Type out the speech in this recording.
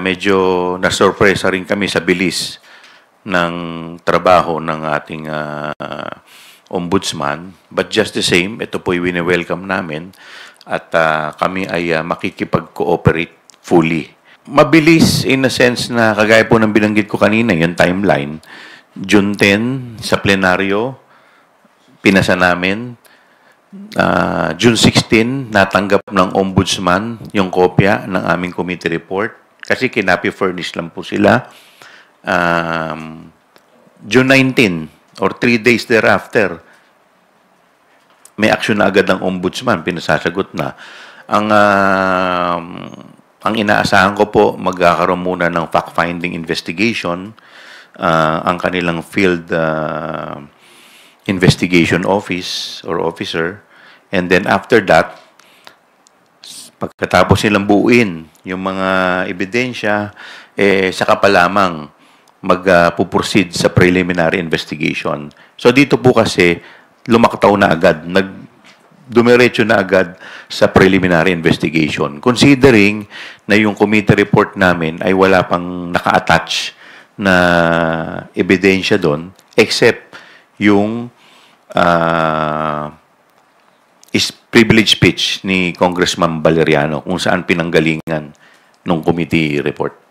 medyo nasurpresa rin kami sa bilis ng trabaho ng ating ombudsman. But just the same, ito po yung wini-welcome namin at kami ay makikipag-cooperate fully. Mabilis in a sense na kagaya po ng binanggit ko kanina, yung timeline. June 10 sa plenaryo, pinasa namin. June 16, natanggap ng ombudsman yung kopya ng aming committee report. Kasi kinapi-furnish lang po sila. June 19 or 3 days thereafter, may action na agad ng ombudsman, pinasasagot na. Ang inaasahan ko po, magkakaroon muna ng fact-finding investigation, ang kanilang field investigation office or officer, and then after that, pagkatapos nilang buuin yung mga ebidensya, saka pa lamang mag-proceed sa preliminary investigation. So dito po kasi, lumaktaw na agad, dumiretso na agad sa preliminary investigation. Considering na yung committee report namin ay wala pang naka-attach na ebidensya doon, except yung is privilege speech ni Congressman Valeriano kung saan pinanggalingan ng committee report.